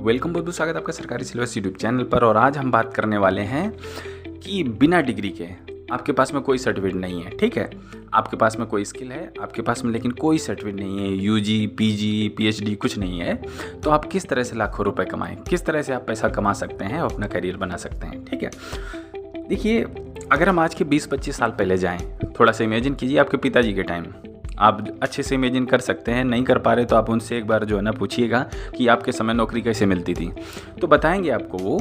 Welcome, बहुत बहुत स्वागत है आपका सरकारी सिलेबस यूट्यूब चैनल पर। और आज हम बात करने वाले हैं कि बिना डिग्री के आपके पास में कोई सर्टिफिकेट नहीं है। ठीक है, आपके पास में कोई स्किल है आपके पास में, लेकिन कोई सर्टिफिकेट नहीं है, यूजी, पीजी, पीएचडी कुछ नहीं है, तो आप किस तरह से लाखों रुपए कमाएं, किस तरह से आप पैसा कमा सकते हैं और अपना करियर बना सकते हैं। ठीक है, देखिए, अगर हम आज के 20-25 साल पहले जाएँ, थोड़ा सा इमेजिन कीजिए आपके पिताजी के टाइम। आप अच्छे से इमेजिन कर सकते हैं, नहीं कर पा रहे तो आप उनसे एक बार जो है ना पूछिएगा कि आपके समय नौकरी कैसे मिलती थी, तो बताएंगे आपको वो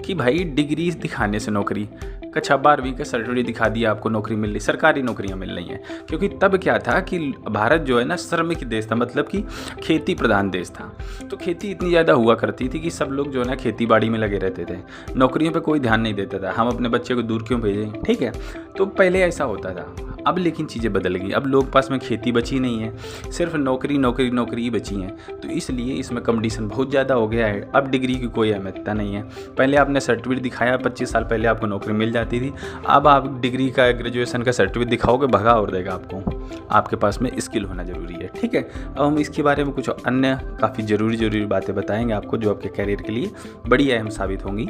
कि भाई डिग्री दिखाने से नौकरी, कक्षा 12वीं का सर्टिफिकेट दिखा दिया आपको नौकरी मिल रही, सरकारी नौकरियां मिल रही हैं। क्योंकि तब क्या था कि भारत जो है ना श्रमिक देश था, मतलब कि खेती प्रधान देश था। तो खेती इतनी ज़्यादा हुआ करती थी कि सब लोग जो है ना खेती बाड़ी में लगे रहते थे, नौकरियों पे कोई ध्यान नहीं देता था। हम अपने बच्चे को दूर क्यों भेजें। ठीक है, तो पहले ऐसा होता था। अब लेकिन चीज़ें बदल गई, अब लोग पास में खेती बची नहीं है, सिर्फ नौकरी नौकरी नौकरी ही बची हैं। तो इसलिए इसमें कंपटीशन बहुत ज़्यादा हो गया है। अब डिग्री की कोई अहमियता नहीं है। पहले आपने सर्टिफिकेट दिखाया, 25 साल पहले आपको नौकरी मिल जाती थी। अब आप डिग्री का, ग्रेजुएशन का सर्टिफिकेट दिखाओगे, भगा और देगा आपको। आपके पास में स्किल होना ज़रूरी है। ठीक है, अब हम इसके बारे में कुछ अन्य काफ़ी ज़रूरी बातें बताएंगे आपको, जो आपके करियर के लिए बड़ी अहम साबित होंगी।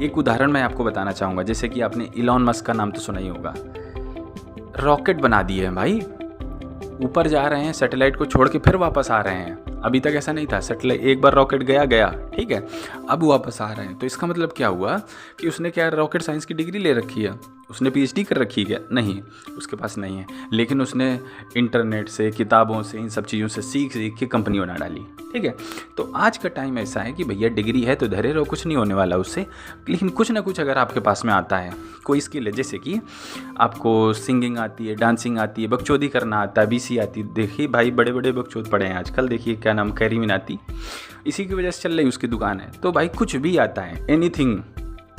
एक उदाहरण मैं आपको बताना चाहूँगा। जैसे कि आपने इलॉन मस्क का नाम तो सुना ही होगा। रॉकेट बना दिए हैं भाई, ऊपर जा रहे हैं, सैटेलाइट को छोड़ के फिर वापस आ रहे हैं। अभी तक ऐसा नहीं था, सैटेलाइट एक बार रॉकेट गया, ठीक है, अब वापस आ रहे हैं। तो इसका मतलब क्या हुआ कि उसने क्या रॉकेट साइंस की डिग्री ले रखी है, उसने पीएचडी कर रखी है क्या? नहीं, उसके पास नहीं है। लेकिन उसने इंटरनेट से, किताबों से, इन सब चीज़ों से सीख के कंपनी बना डाली। ठीक है, तो आज का टाइम ऐसा है कि भैया डिग्री है तो धरे रहो, कुछ नहीं होने वाला उससे। लेकिन कुछ ना कुछ अगर आपके पास में आता है, कोई स्किल है, जैसे कि आपको सिंगिंग आती है, डांसिंग आती है, बकचोदी करना आता है, बीसी आती है। देखिए भाई, बड़े बड़े बकचोद पड़े हैं आजकल। देखिए क्या नाम, कैरी मिनाती, इसी की वजह से चल रही उसकी दुकान है। तो भाई कुछ भी आता है, एनीथिंग,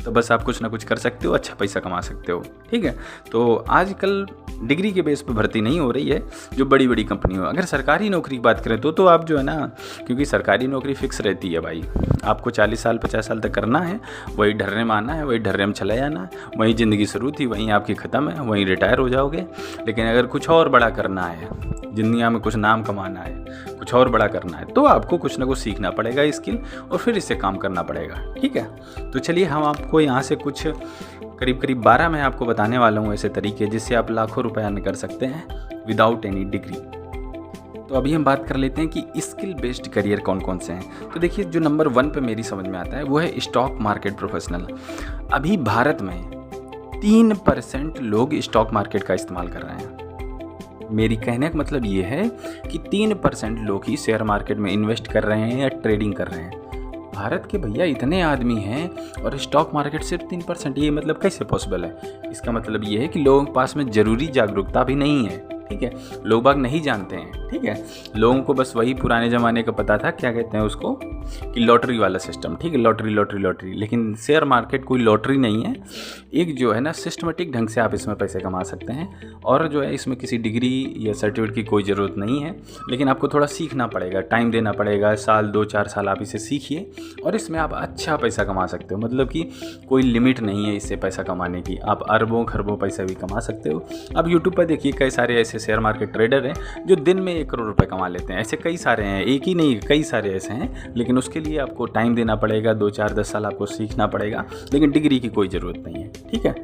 तो बस आप कुछ ना कुछ कर सकते हो, अच्छा पैसा कमा सकते हो। ठीक है, तो आजकल डिग्री के बेस पर भर्ती नहीं हो रही है जो बड़ी बड़ी कंपनी हो। अगर सरकारी नौकरी की बात करें तो आप जो है ना, क्योंकि सरकारी नौकरी फिक्स रहती है भाई, आपको 40 साल 50 साल तक करना है, वही ढर्रे में आना है, वही ढर्रे में चला जाना है, वही ज़िंदगी शुरू थी, वहीं आपकी ख़त्म है, वहीं रिटायर हो जाओगे। लेकिन अगर कुछ और बड़ा करना है, दुनिया में कुछ नाम कमाना है, कुछ और बड़ा करना है, तो आपको कुछ ना कुछ सीखना पड़ेगा स्किल, और फिर इससे काम करना पड़ेगा। ठीक है, तो चलिए हम आपको यहाँ से कुछ करीब 12 मैं आपको बताने वाला हूँ ऐसे तरीके जिससे आप लाखों रुपए अर्न कर सकते हैं विदाउट एनी डिग्री। तो अभी हम बात कर लेते हैं कि स्किल बेस्ड करियर कौन कौन से हैं। तो देखिए, जो नंबर 1 पे मेरी समझ में आता है वो है स्टॉक मार्केट प्रोफेशनल। अभी भारत में 3% लोग स्टॉक मार्केट का इस्तेमाल कर रहे हैं। मेरी कहने का मतलब ये है कि 3% लोग ही शेयर मार्केट में इन्वेस्ट कर रहे हैं या ट्रेडिंग कर रहे हैं। भारत के भैया इतने आदमी हैं और स्टॉक मार्केट सिर्फ 3%। ये मतलब कैसे पॉसिबल है? इसका मतलब ये है कि लोगों के पास में ज़रूरी जागरूकता भी नहीं है। ठीक है, लोग बाग नहीं जानते हैं। ठीक है, लोगों को बस वही पुराने ज़माने का पता था, क्या कहते हैं उसको, कि लॉटरी वाला सिस्टम। ठीक है, लॉटरी लॉटरी लॉटरी। लेकिन शेयर मार्केट कोई लॉटरी नहीं है। एक जो है ना सिस्टमेटिक ढंग से आप इसमें पैसे कमा सकते हैं, और जो है इसमें किसी डिग्री या सर्टिफिकेट की कोई ज़रूरत नहीं है। लेकिन आपको थोड़ा सीखना पड़ेगा, टाइम देना पड़ेगा, साल 2-4 साल आप इसे सीखिए, और इसमें आप अच्छा पैसा कमा सकते हो। मतलब कि कोई लिमिट नहीं है इससे पैसा कमाने की, आप अरबों खरबों पैसा भी कमा सकते हो। अब यूट्यूब पर देखिए कई सारे ऐसे शेयर मार्केट ट्रेडर हैं जो दिन में 1 करोड़ रुपए कमा लेते हैं। ऐसे कई सारे हैं, एक ही नहीं, कई सारे ऐसे हैं। लेकिन उसके लिए आपको टाइम देना पड़ेगा, 2-4-10 साल आपको सीखना पड़ेगा। लेकिन डिग्री की कोई ज़रूरत नहीं है। ठीक है,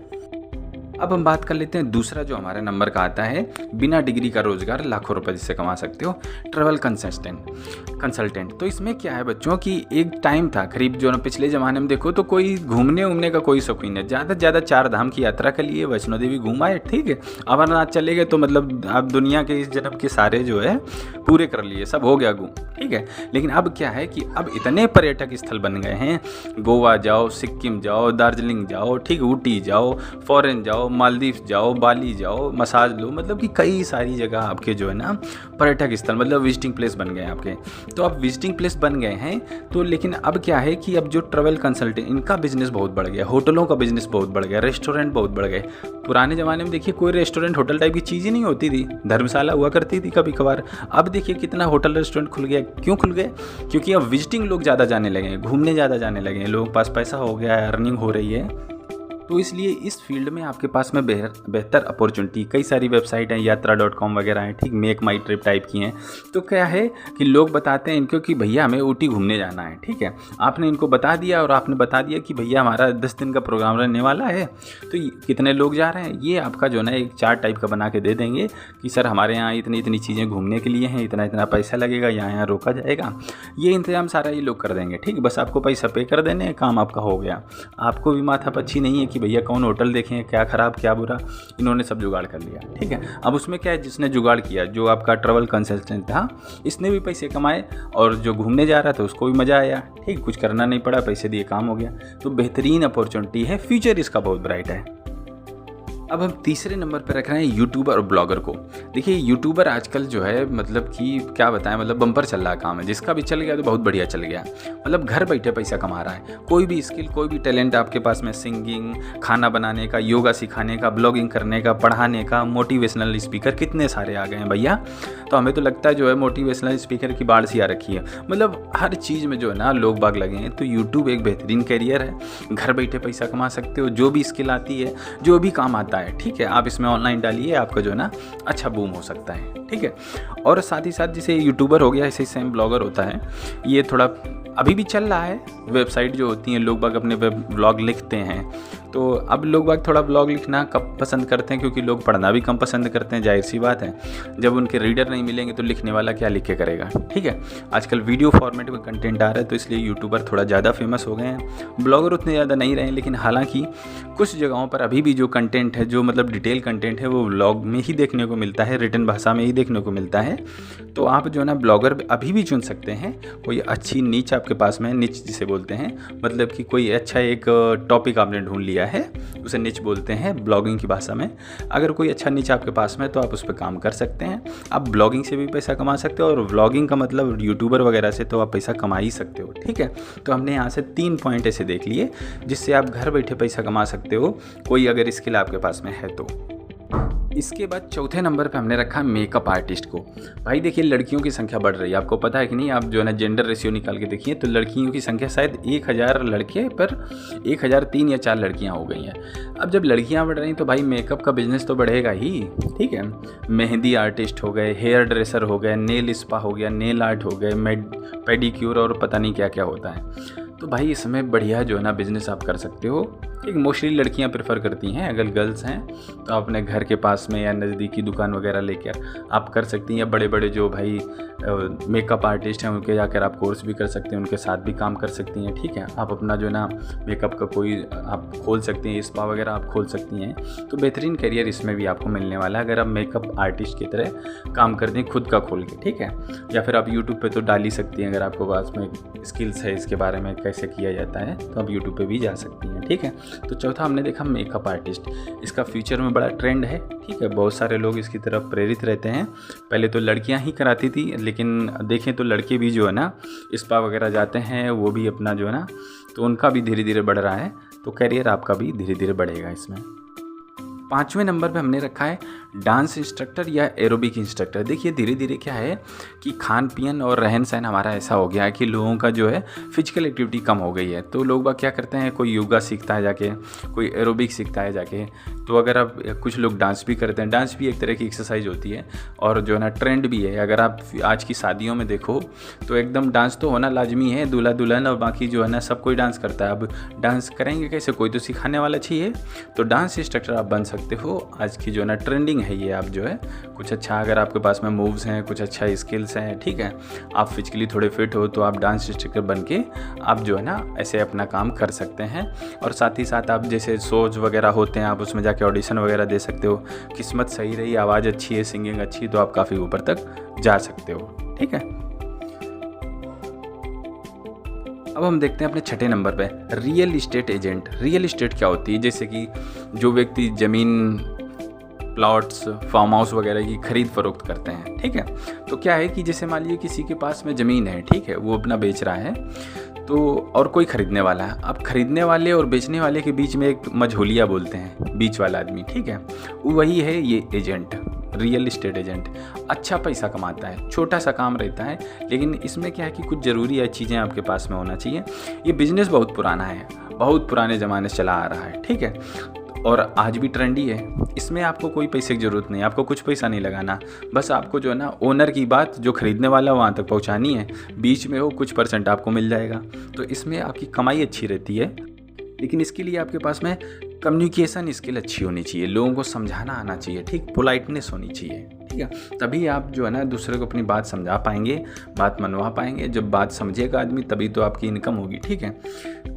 अब हम बात कर लेते हैं दूसरा जो हमारे नंबर का आता है, बिना डिग्री का रोजगार लाखों रुपए जिससे कमा सकते हो, ट्रैवल कंसल्टेंट। तो इसमें क्या है बच्चों की, एक टाइम था करीब जो ना, पिछले ज़माने में देखो तो कोई घूमने उमने का कोई शौकीन है, ज़्यादा से ज़्यादा 4 धाम की यात्रा के लिए वैष्णो देवी घूम आए। ठीक है, अमरनाथ चले गए, तो मतलब आप दुनिया के इस जन्म के सारे जो है पूरे कर लिए, सब हो गया घूम। ठीक है, लेकिन अब क्या है कि अब इतने पर्यटक स्थल बन गए हैं, गोवा जाओ, सिक्किम जाओ, दार्जिलिंग जाओ, ठीक, ऊटी जाओ, फॉरेन जाओ, मालदीव जाओ, बाली जाओ, मसाज लो, मतलब कि कई सारी जगह आपके जो है ना पर्यटक स्थल, मतलब विजिटिंग प्लेस बन गए आपके। तो अब विजिटिंग प्लेस बन गए हैं, तो लेकिन अब क्या है कि अब जो ट्रैवल कंसल्टेंट, इनका बिजनेस बहुत बढ़ गया, होटलों का बिजनेस बहुत बढ़ गया, रेस्टोरेंट बहुत बढ़ गए। पुराने ज़माने में देखिए कोई रेस्टोरेंट होटल टाइप की चीज़ ही नहीं होती थी, धर्मशाला हुआ करती थी कभी कभार। अब देखिए कितना होटल रेस्टोरेंट खुल गया। क्यों खुल गए? क्योंकि अब विजिटिंग लोग ज़्यादा जाने लगे हैं, घूमने ज़्यादा जाने लगे हैं, लोगों के पास पैसा हो गया है, अर्निंग हो रही है। तो इसलिए इस फील्ड में आपके पास में बेहतर अपॉर्चुनिटी, कई सारी वेबसाइट हैं, यात्रा.com वगैरह हैं, ठीक, मेक माई ट्रिप टाइप की हैं। तो क्या है कि लोग बताते हैं इनको कि भैया हमें ऊटी घूमने जाना है, ठीक है। आपने इनको बता दिया और आपने बता दिया कि भैया हमारा 10 दिन का प्रोग्राम रहने वाला है, तो कितने लोग जा रहे हैं, ये आपका जो है ना एक चार्ट टाइप का बना के दे देंगे कि सर हमारे यहाँ इतनी इतनी चीज़ें घूमने के लिए हैं, इतना इतना पैसा लगेगा, यहाँ रोका जाएगा। ये इंतजाम सारा ये लोग कर देंगे, ठीक। बस आपको पैसा पे कर देने, काम आपका हो गया। आपको भी माथा पच्ची नहीं है कि भैया कौन होटल देखें, क्या ख़राब क्या बुरा, इन्होंने सब जुगाड़ कर लिया, ठीक है। अब उसमें क्या है, जिसने जुगाड़ किया, जो आपका ट्रैवल कंसल्टेंट था, इसने भी पैसे कमाए और जो घूमने जा रहा था उसको भी मज़ा आया, ठीक, कुछ करना नहीं पड़ा, पैसे दिए काम हो गया। तो बेहतरीन अपॉर्चुनिटी है, फ्यूचर इसका बहुत ब्राइट है। अब हम तीसरे नंबर पर रख रहे हैं यूट्यूबर और ब्लॉगर को। देखिए यूट्यूबर आजकल जो है मतलब कि क्या बताएं, मतलब बम्पर चल रहा है काम है, जिसका भी चल गया तो बहुत बढ़िया चल गया, मतलब घर बैठे पैसा कमा रहा है। कोई भी स्किल, कोई भी टैलेंट आपके पास में, सिंगिंग, खाना बनाने का, योगा सिखाने का, ब्लॉगिंग करने का, पढ़ाने का, मोटिवेशनल स्पीकर कितने सारे आ गए हैं भैया। तो हमें तो लगता है जो है मोटिवेशनल स्पीकर की बाढ़ सी आ रखी है, मतलब हर चीज़ में जो है ना लोग बाग लगे हैं। तो यूट्यूब एक बेहतरीन कैरियर है, घर बैठे पैसा कमा सकते हो, जो भी स्किल आती है, जो भी काम आता है, ठीक है, आप इसमें ऑनलाइन डालिए, आपका जो है ना अच्छा बूम हो सकता है, ठीक है। और साथ ही साथ जैसे यूट्यूबर हो गया, ऐसे ही सेम ब्लॉगर होता है, ये थोड़ा अभी भी चल रहा है। वेबसाइट जो होती हैं, लोग बाग अपने वेब ब्लॉग लिखते हैं, तो अब लोग बाग थोड़ा ब्लॉग लिखना कब पसंद करते हैं, क्योंकि लोग पढ़ना भी कम पसंद करते हैं, जाहिर सी बात है। जब उनके रीडर नहीं मिलेंगे तो लिखने वाला क्या लिख के करेगा, ठीक है। आजकल वीडियो फॉर्मेट में कंटेंट आ रहा है, तो इसलिए यूट्यूबर थोड़ा ज़्यादा फेमस हो गए हैं, ब्लॉगर उतने ज़्यादा नहीं रहे। लेकिन हालांकि कुछ जगहों पर अभी भी जो कंटेंट है, जो मतलब डिटेल कंटेंट है, वो ब्लॉग में ही देखने को मिलता है, रिटन भाषा में ही देखने को मिलता है। तो आप जो है ना ब्लॉगर अभी भी चुन सकते हैं। कोई अच्छी नीच आपके पास में, निच जिसे बोलते हैं, मतलब कि कोई अच्छा एक टॉपिक आपने ढूंढ लिया है, उसे निच बोलते हैं ब्लॉगिंग की भाषा में। अगर कोई अच्छा निच आपके पास में, तो आप उस पर काम कर सकते हैं। आप ब्लॉगिंग से भी पैसा कमा सकते हो, और व्लॉगिंग का मतलब यूट्यूबर वगैरह से तो आप पैसा कमा ही सकते हो, ठीक है। तो हमने यहाँ से 3 पॉइंट ऐसे देख लिए जिससे आप घर बैठे पैसा कमा सकते हो, कोई अगर स्किल आपके पास में है तो। इसके बाद चौथे नंबर पे हमने रखा मेकअप आर्टिस्ट को। भाई देखिए लड़कियों की संख्या बढ़ रही है, आपको पता है कि नहीं, आप जो है ना जेंडर रेशियो निकाल के देखिए तो लड़कियों की संख्या शायद 1000 लड़के पर 1003 या 4 लड़कियां हो गई हैं। अब जब लड़कियां बढ़ रही तो भाई मेकअप का बिजनेस तो बढ़ेगा ही, ठीक है। मेहंदी आर्टिस्ट हो गए, हेयर ड्रेसर हो गए, नेल स्पा हो गया, नेल आर्ट हो गए, पेडिक्योर और पता नहीं क्या क्या होता है। तो भाई इसमें बढ़िया जो है ना बिज़नेस आप कर सकते हो। एक मोस्टली लड़कियां प्रेफर करती हैं, अगर गर्ल्स हैं तो अपने घर के पास में या नज़दीकी दुकान वगैरह लेकर आप कर सकती हैं, या बड़े बड़े जो भाई मेकअप आर्टिस्ट हैं उनके जाकर आप कोर्स भी कर सकते हैं, उनके साथ भी काम कर सकती हैं, ठीक है। आप अपना जो है ना मेकअप का कोई आप खोल सकती हैं, स्पा वगैरह आप खोल सकती हैं। तो बेहतरीन करियर इसमें भी आपको मिलने वाला है, अगर आप मेकअप आर्टिस्ट की तरह काम करते हैं खुद का खोल के, ठीक है। या फिर आप यूट्यूब पर तो डाल ही सकती हैं, अगर आपको पास में स्किल्स है इसके बारे में कैसे किया जाता है, तो आप यूट्यूब पे भी जा सकती हैं, ठीक है। तो चौथा हमने देखा मेकअप आर्टिस्ट, इसका फ्यूचर में बड़ा ट्रेंड है, ठीक है। बहुत सारे लोग इसकी तरफ प्रेरित रहते हैं। पहले तो लड़कियां ही कराती थी, लेकिन देखें तो लड़के भी जो है ना स्पा वगैरह जाते हैं, वो भी अपना जो है ना, तो उनका भी धीरे धीरे बढ़ रहा है। तो करियर आपका भी धीरे धीरे बढ़ेगा इसमें। 5वें नंबर पे हमने रखा है डांस इंस्ट्रक्टर या एरोबिक इंस्ट्रक्टर। देखिए धीरे धीरे क्या है कि खान पीन और रहन सहन हमारा ऐसा हो गया है कि लोगों का जो है फिजिकल एक्टिविटी कम हो गई है। तो लोग बाग क्या करते हैं, कोई योगा सीखता है जाके, कोई एरोबिक सीखता है जाके। तो अगर आप, कुछ लोग डांस भी करते हैं, डांस भी एक तरह की एक्सरसाइज होती है और जो है ना ट्रेंड भी है। अगर आप आज की शादियों में देखो तो एकदम डांस तो होना लाजमी है, दूल्हा दुल्हन और बाकी जो है ना सब कोई डांस करता है। अब डांस करेंगे कैसे, कोई तो सिखाने वाला चाहिए। तो डांस इंस्ट्रक्टर आप बन सकते हो, आज की जो है ना ट्रेंडिंग है ये। आप जो है कुछ अच्छा, अगर आपके पास में मूव्स हैं, कुछ अच्छा स्किल्स हैं, ठीक है, आप फिजिकली थोड़े फिट हो, तो आप डांस इंस्ट्रक्टर बन के आप जो है ना ऐसे अपना काम कर सकते हैं। और साथ ही साथ आप जैसे शोज वगैरह होते हैं, आप उसमें जाके ऑडिशन वगैरह दे सकते हो। किस्मत सही रही, आवाज़ अच्छी है, सिंगिंग अच्छी, तो आप काफ़ी ऊपर तक जा सकते हो, ठीक है। अब हम देखते हैं अपने 6ठे नंबर पे real estate agent. Real estate क्या होती है, जैसे कि जो व्यक्ति ज़मीन, प्लॉट्स, फार्म हाउस वगैरह की खरीद फरोख्त करते हैं, ठीक है। तो क्या है कि जैसे मान लीजिए किसी के पास में ज़मीन है, ठीक है, वो अपना बेच रहा है, तो और कोई ख़रीदने वाला है। अब ख़रीदने वाले और बेचने वाले के बीच में एक मझोलिया बोलते हैं, बीच वाला आदमी, ठीक है, वही है ये एजेंट, रियल इस्टेट एजेंट। अच्छा पैसा कमाता है, छोटा सा काम रहता है, लेकिन इसमें क्या है कि कुछ ज़रूरी चीज़ें आपके पास में होना चाहिए। ये बिज़नेस बहुत पुराना है, बहुत पुराने ज़माने से चला आ रहा है, ठीक है, और आज भी ट्रेंडी है। इसमें आपको कोई पैसे की ज़रूरत नहीं, आपको कुछ पैसा नहीं लगाना, बस आपको जो है ना ओनर की बात जो ख़रीदने वाला वहाँ तक पहुँचानी है, बीच में हो कुछ परसेंट आपको मिल जाएगा। तो इसमें आपकी कमाई अच्छी रहती है, लेकिन इसके लिए आपके पास में कम्युनिकेशन स्किल अच्छी होनी चाहिए, लोगों को समझाना आना चाहिए, ठीक, पोलाइटनेस होनी चाहिए, ठीक है, तभी आप जो है ना दूसरे को अपनी बात समझा पाएंगे, बात मनवा पाएंगे। जब बात समझेगा आदमी तभी तो आपकी इनकम होगी, ठीक है।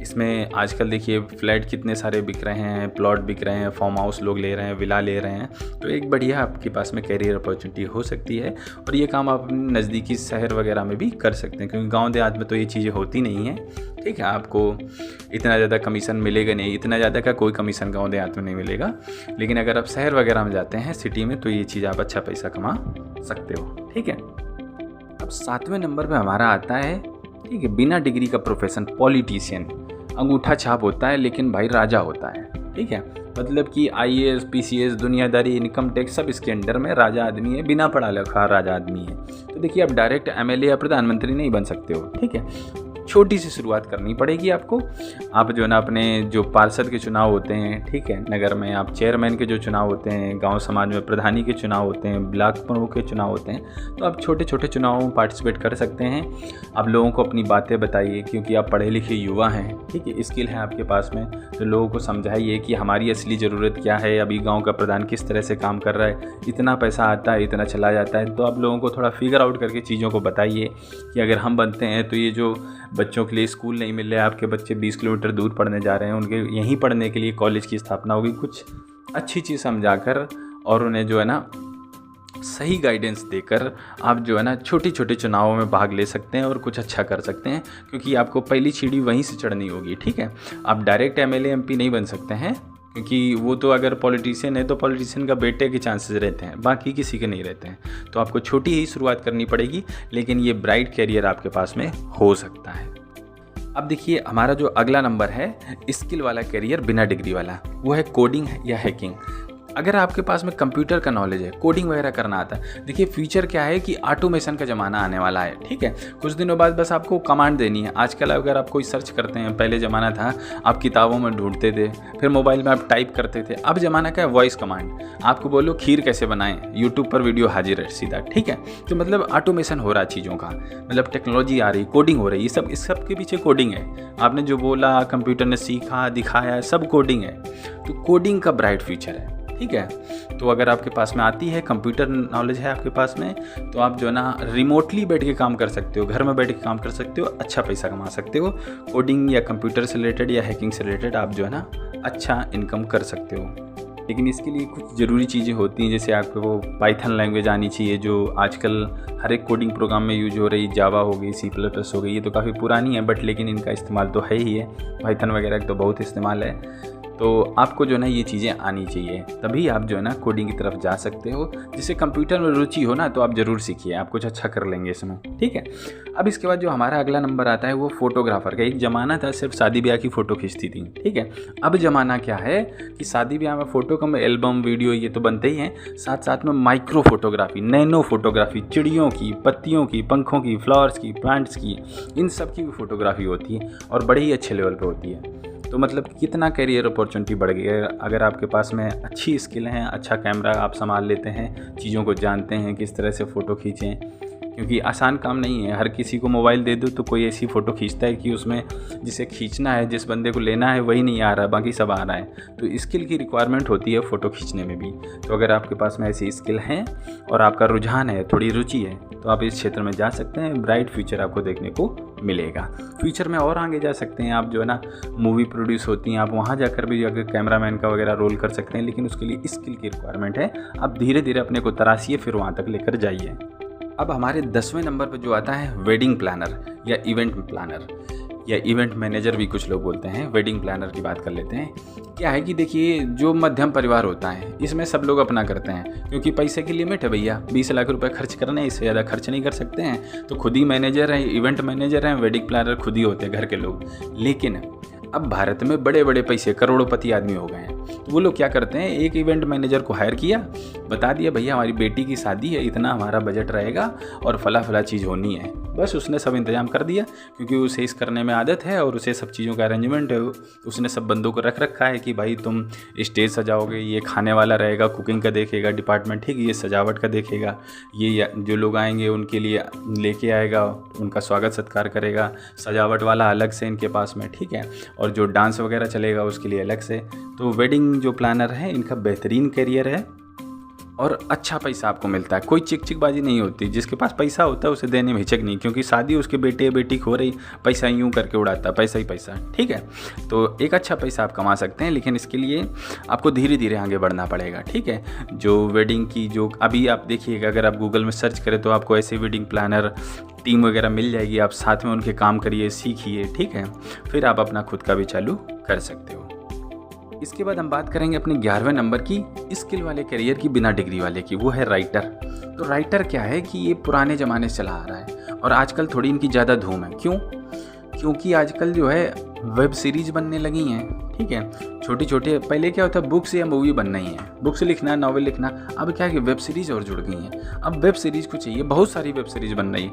इसमें आजकल देखिए फ्लैट कितने सारे बिक रहे हैं, प्लॉट बिक रहे हैं, फार्म हाउस लोग ले रहे हैं, विला ले रहे हैं, तो एक बढ़िया आपके पास में कैरियर अपॉर्चुनिटी हो सकती है। और ये काम आप अपने नज़दीकी शहर वगैरह में भी कर सकते हैं, क्योंकि गाँव देहात में तो ये चीज़ें होती नहीं हैं, ठीक है। आपको इतना ज़्यादा कमीशन मिलेगा नहीं, इतना ज़्यादा का कोई कमीशन गाँव देहात में नहीं मिलेगा, लेकिन अगर आप शहर वगैरह में जाते हैं, सिटी में, तो ये चीज़ आप अच्छा पैसा कमा सकते हो, ठीक है। अब 7वें नंबर पे हमारा आता है, ठीक है, बिना डिग्री का प्रोफेशन, पॉलिटिशियन। अंगूठा छाप होता है लेकिन भाई राजा होता है, ठीक है, मतलब कि IAS PCS दुनियादारी इनकम टैक्स सब इसके अंडर में राजा आदमी है, बिना पढ़ा लिखा राजा आदमी है। तो देखिए आप डायरेक्ट MLA या प्रधानमंत्री नहीं बन सकते हो, ठीक है, छोटी सी शुरुआत करनी पड़ेगी आपको। आप जो है ना अपने जो पार्षद के चुनाव होते हैं, ठीक है, नगर में आप चेयरमैन के जो चुनाव होते हैं, गांव समाज में प्रधानी के चुनाव होते हैं, ब्लॉक प्रमुख के चुनाव होते हैं, तो आप छोटे छोटे चुनावों में पार्टिसिपेट कर सकते हैं। आप लोगों को अपनी बातें बताइए, क्योंकि आप पढ़े लिखे युवा हैं, ठीक है, स्किल है आपके पास में, तो लोगों को समझाइए कि हमारी असली ज़रूरत क्या है, अभी गाँव का प्रधान किस तरह से काम कर रहा है, इतना पैसा आता है, इतना चला जाता है। तो आप लोगों को थोड़ा फिगर आउट करके चीज़ों को बताइए कि अगर हम बनते हैं तो ये जो बच्चों के लिए स्कूल नहीं मिल रहा है, आपके बच्चे 20 किलोमीटर दूर पढ़ने जा रहे हैं, उनके यहीं पढ़ने के लिए कॉलेज की स्थापना होगी, कुछ अच्छी चीज़ समझाकर और उन्हें जो है ना सही गाइडेंस देकर आप जो है ना छोटी छोटे चुनावों में भाग ले सकते हैं और कुछ अच्छा कर सकते हैं, क्योंकि आपको पहली सीढ़ी वहीं से चढ़नी होगी, ठीक है। आप डायरेक्ट MLA MP नहीं बन सकते हैं, क्योंकि वो तो अगर पॉलिटिशियन है तो पॉलिटिशियन का बेटे के चांसेस रहते हैं, बाकी किसी के नहीं रहते हैं। तो आपको छोटी ही शुरुआत करनी पड़ेगी, लेकिन ये ब्राइट कैरियर आपके पास में हो सकता है। अब देखिए हमारा जो अगला नंबर है स्किल वाला कैरियर बिना डिग्री वाला, वो है कोडिंग या हैकिंग। अगर आपके पास में कंप्यूटर का नॉलेज है, कोडिंग वगैरह करना आता है, देखिए फ्यूचर क्या है कि ऑटोमेशन का ज़माना आने वाला है, ठीक है। कुछ दिनों बाद बस आपको कमांड देनी है। आजकल अगर आप कोई सर्च करते हैं, पहले ज़माना था आप किताबों में ढूंढते थे, फिर मोबाइल में आप टाइप करते थे, अब ज़माना का है वॉइस कमांड। आपको बोलो खीर कैसे बनाएं, यूट्यूब पर वीडियो हाजिर है सीधा, ठीक है। तो मतलब ऑटोमेशन हो रहा है चीज़ों का, मतलब टेक्नोलॉजी आ रही, कोडिंग हो रही है, इस सब के पीछे कोडिंग है। आपने जो बोला कंप्यूटर ने सीखा दिखाया, सब कोडिंग है। तो कोडिंग का ब्राइट फ्यूचर है, ठीक है। तो अगर आपके पास में आती है, कंप्यूटर नॉलेज है आपके पास में, तो आप जो है ना रिमोटली बैठ के काम कर सकते हो, घर में बैठ के काम कर सकते हो, अच्छा पैसा कमा सकते हो। कोडिंग या कंप्यूटर से रिलेटेड या हैकिंग से रिलेटेड आप जो है ना अच्छा इनकम कर सकते हो। लेकिन इसके लिए कुछ ज़रूरी चीज़ें होती हैं, जैसे आपको वो पाइथन लैंग्वेज आनी चाहिए, जो आजकल हर एक कोडिंग प्रोग्राम में यूज हो रही, जावा हो गई, C++ हो गई, ये तो काफ़ी पुरानी है, बट लेकिन इनका इस्तेमाल तो है ही है। पाइथन वगैरह का तो बहुत इस्तेमाल है। तो आपको जो है ना ये चीज़ें आनी चाहिए, तभी आप जो है ना कोडिंग की तरफ जा सकते हो। जिससे कंप्यूटर में रुचि हो ना, तो आप ज़रूर सीखिए, आप कुछ अच्छा कर लेंगे इसमें, ठीक है। अब इसके बाद जो हमारा अगला नंबर आता है वो फोटोग्राफर का। एक ज़माना था सिर्फ शादी ब्याह की फ़ोटो खींचती थी, ठीक है। अब ज़माना क्या है कि शादी ब्याह में फ़ोटो कम, एल्बम वीडियो ये तो बनते ही हैं, साथ साथ में माइक्रो फोटोग्राफी, नैनो फोटोग्राफी, चिड़ियों की, पत्तियों की, पंखों की, फ्लावर्स की, प्लांट्स की, इन सब की भी फोटोग्राफी होती है और बड़े ही अच्छे लेवल पर होती है। तो मतलब कितना कैरियर अपॉर्चुनिटी बढ़ गई है अगर आपके पास में अच्छी स्किल है, अच्छा कैमरा आप संभाल लेते हैं, चीज़ों को जानते हैं किस तरह से फ़ोटो खींचें, क्योंकि आसान काम नहीं है। हर किसी को मोबाइल दे दो तो कोई ऐसी फ़ोटो खींचता है कि उसमें जिसे खींचना है, जिस बंदे को लेना है वही नहीं आ रहा है, बाकी सब आ रहा है। तो स्किल की रिक्वायरमेंट होती है फ़ोटो खींचने में भी। तो अगर आपके पास में ऐसी स्किल हैं और आपका रुझान है, थोड़ी रुचि है, तो आप इस क्षेत्र में जा सकते हैं। ब्राइट फ्यूचर आपको देखने को मिलेगा। फ्यूचर में और आगे जा सकते हैं आप, जो है ना मूवी प्रोड्यूस होती हैं, आप वहाँ जाकर भी अगर कैमरामैन का वगैरह रोल कर सकते हैं, लेकिन उसके लिए स्किल की रिक्वायरमेंट है। आप धीरे धीरे अपने को तराशिए, फिर वहाँ तक लेकर जाइए। अब हमारे 10वें नंबर पर जो आता है वेडिंग प्लानर या इवेंट प्लानर। या इवेंट मैनेजर भी कुछ लोग बोलते हैं, वेडिंग प्लानर की बात कर लेते हैं। क्या है कि देखिए जो मध्यम परिवार होता है इसमें सब लोग अपना करते हैं, क्योंकि पैसे की लिमिट है भैया, 20 लाख रुपए खर्च करने, इससे ज़्यादा खर्च नहीं कर सकते हैं। तो खुद ही मैनेजर हैं, इवेंट मैनेजर हैं, वेडिंग प्लानर खुद ही होते हैं घर के लोग। लेकिन अब भारत में बड़े बड़े पैसे, करोड़पति आदमी हो गए हैं, तो वो लोग क्या करते हैं, एक इवेंट मैनेजर को हायर किया, बता दिया भैया हमारी बेटी की शादी है, इतना हमारा बजट रहेगा और फला फला चीज़ होनी है, बस उसने सब इंतजाम कर दिया, क्योंकि उसे इस करने में आदत है और उसे सब चीज़ों का अरेंजमेंट है। उसने सब बंदों को रख रखा है कि भाई तुम स्टेज सजाओगे, ये खाने वाला रहेगा, कुकिंग का देखेगा डिपार्टमेंट, ठीक है, ये सजावट का देखेगा, ये जो लोग आएंगे उनके लिए लेके आएगा, उनका स्वागत सत्कार करेगा, सजावट वाला अलग से इनके पास में, ठीक है, और जो डांस वगैरह चलेगा उसके लिए अलग से। तो वेडिंग जो प्लानर है इनका बेहतरीन करियर है और अच्छा पैसा आपको मिलता है, कोई चिकचिकबाजी नहीं होती। जिसके पास पैसा होता है उसे देने में हिचक नहीं, क्योंकि शादी उसके बेटे या बेटी हो रही, पैसा यूँ करके उड़ाता, पैसा ही पैसा, ठीक है। तो एक अच्छा पैसा आप कमा सकते हैं, लेकिन इसके लिए आपको धीरे धीरे आगे बढ़ना पड़ेगा, ठीक है। जो वेडिंग की जो अभी आप देखिएगा, अगर आप गूगल में सर्च करें तो आपको ऐसे वेडिंग प्लानर टीम वगैरह मिल जाएगी, आप साथ में उनके काम करिए, सीखिए, ठीक है, फिर आप अपना खुद का भी चालू कर सकते हो। इसके बाद हम बात करेंगे अपने 11वें नंबर की स्किल वाले करियर की, बिना डिग्री वाले की, वो है राइटर। तो राइटर क्या है कि ये पुराने ज़माने से चला आ रहा है और आजकल थोड़ी इनकी ज़्यादा धूम है। क्यों? क्योंकि आजकल जो है वेब सीरीज़ बनने लगी हैं, ठीक है, छोटे छोटे। पहले क्या होता है, बुक्स या मूवी बनना ही है, बुक्स लिखना, नॉवेल लिखना। अब क्या है कि वेब सीरीज़ और जुड़ गई हैं। अब वेब सीरीज़ को चाहिए, बहुत सारी वेब सीरीज़ बन रही है,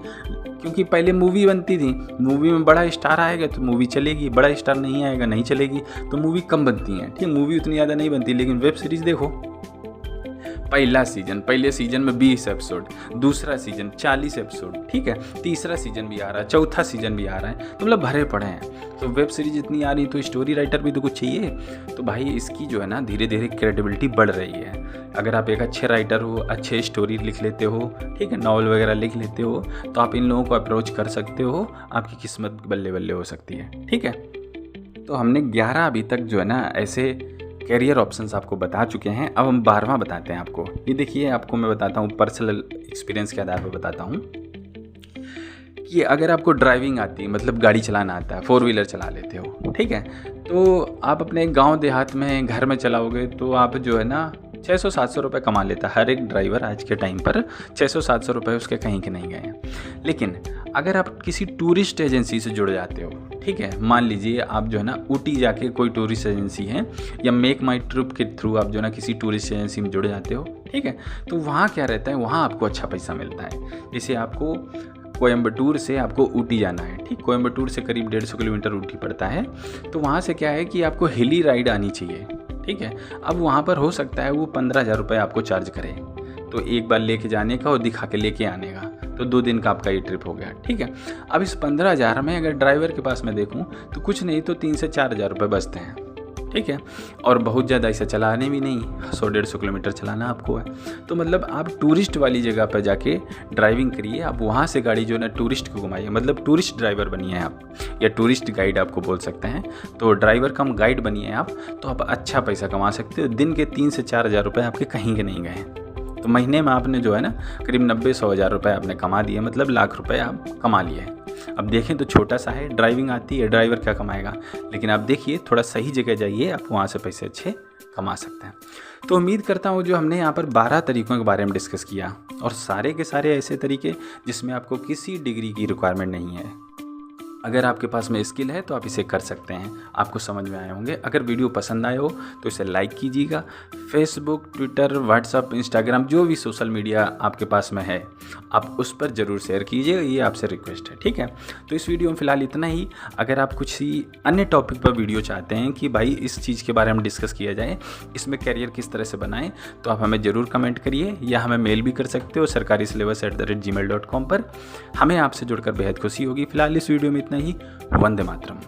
क्योंकि पहले मूवी बनती थी, मूवी में बड़ा स्टार आएगा तो मूवी चलेगी, बड़ा स्टार नहीं आएगा नहीं चलेगी, तो मूवी कम बनती हैं, ठीक, मूवी उतनी ज़्यादा नहीं बनती। लेकिन वेब सीरीज़ देखो, पहले सीजन में 20 एपिसोड, दूसरा सीजन 40 एपिसोड, ठीक है, तीसरा सीजन भी आ रहा है, चौथा सीजन भी आ रहा है, तो मतलब भरे पड़े हैं। तो वेब सीरीज इतनी आ रही तो स्टोरी राइटर भी तो कुछ चाहिए। तो भाई इसकी जो है ना धीरे धीरे क्रेडिबिलिटी बढ़ रही है। अगर आप एक अच्छे राइटर हो, अच्छे स्टोरी लिख लेते हो, ठीक है, नॉवल वगैरह लिख लेते हो, तो आप इन लोगों को अप्रोच कर सकते हो, आपकी किस्मत बल्ले बल्ले हो सकती है, ठीक है। तो हमने 11 अभी तक जो है ना ऐसे कैरियर ऑप्शंस आपको बता चुके हैं। अब हम 12वां बताते हैं आपको। ये देखिए, आपको मैं बताता हूँ, पर्सनल एक्सपीरियंस के आधार पर बताता हूँ कि अगर आपको ड्राइविंग आती है, मतलब गाड़ी चलाना आता है, 4 व्हीलर चला लेते हो, ठीक है, तो आप अपने गांव देहात में घर में चलाओगे तो आप जो है ना 600-700 रुपये कमा लेता है हर एक ड्राइवर। आज के टाइम पर 600-700 रुपये उसके कहीं के नहीं गए हैं। लेकिन अगर आप किसी टूरिस्ट एजेंसी से जुड़ जाते हो, ठीक है, मान लीजिए आप जो है ना ऊटी जाके कोई टूरिस्ट एजेंसी है, या मेक माई ट्रिप के थ्रू आप जो है ना किसी टूरिस्ट एजेंसी में जुड़ जाते हो, ठीक है, तो वहाँ क्या रहता है, वहाँ आपको अच्छा पैसा मिलता है। जैसे आपको कोयम्बटूर से आपको ऊटी जाना है, ठीक, कोयम्बटूर से करीब 150 किलोमीटर ऊटी पड़ता है, तो वहाँ से क्या है कि आपको हिली राइड आनी चाहिए, ठीक है। अब वहाँ पर हो सकता है वो 15,000 रुपये आपको चार्ज करें, तो एक बार लेके जाने का और दिखा के लेके आने का, तो 2 दिन का आपका ये ट्रिप हो गया, ठीक है। अब इस 15,000 में अगर ड्राइवर के पास मैं देखूँ तो कुछ नहीं तो 3 से 4,000 रुपये बचते हैं, ठीक है, और बहुत ज़्यादा इसे चलाने भी नहीं, 100-150 किलोमीटर चलाना आपको है। तो मतलब आप टूरिस्ट वाली जगह पर जाके ड्राइविंग करिए, आप वहाँ से गाड़ी जो है ना टूरिस्ट को घुमाइए, मतलब टूरिस्ट ड्राइवर बनिए आप, या टूरिस्ट गाइड आपको बोल सकते हैं। तो ड्राइवर कम गाइड बनिए आप, तो आप अच्छा पैसा कमा सकते हो। दिन के 3 से 4,000 रुपये आपके कहीं के नहीं गए, तो महीने में आपने जो है ना करीब 90-100 हज़ार रुपये आपने कमा दिए, मतलब लाख रुपये आप कमा लिए। अब देखें तो छोटा सा है, ड्राइविंग आती है, ड्राइवर क्या कमाएगा, लेकिन आप देखिए थोड़ा सही जगह जाइए, आप वहाँ से पैसे अच्छे कमा सकते हैं। तो उम्मीद करता हूँ जो हमने यहाँ पर 12 तरीकों के बारे में डिस्कस किया, और सारे के सारे ऐसे तरीके जिसमें आपको किसी डिग्री की रिक्वायरमेंट नहीं है। अगर आपके पास में स्किल है तो आप इसे कर सकते हैं, आपको समझ में आए होंगे। अगर वीडियो पसंद आए हो तो इसे लाइक कीजिएगा। फेसबुक, ट्विटर, व्हाट्सअप, इंस्टाग्राम, जो भी सोशल मीडिया आपके पास में है आप उस पर ज़रूर शेयर कीजिएगा, ये आपसे रिक्वेस्ट है, ठीक है। तो इस वीडियो में फ़िलहाल इतना ही। अगर आप कुछ ही अन्य टॉपिक पर वीडियो चाहते हैं कि भाई इस चीज़ के बारे में डिस्कस किया जाए, इसमें कैरियर किस तरह से बनाएं, तो आप हमें ज़रूर कमेंट करिए, या हमें मेल भी कर सकते हो sarkarisyllabus@gmail.com पर। हमें आपसे जुड़कर बेहद खुशी होगी। फिलहाल इस वीडियो में इतना ही। वंदे मातरम।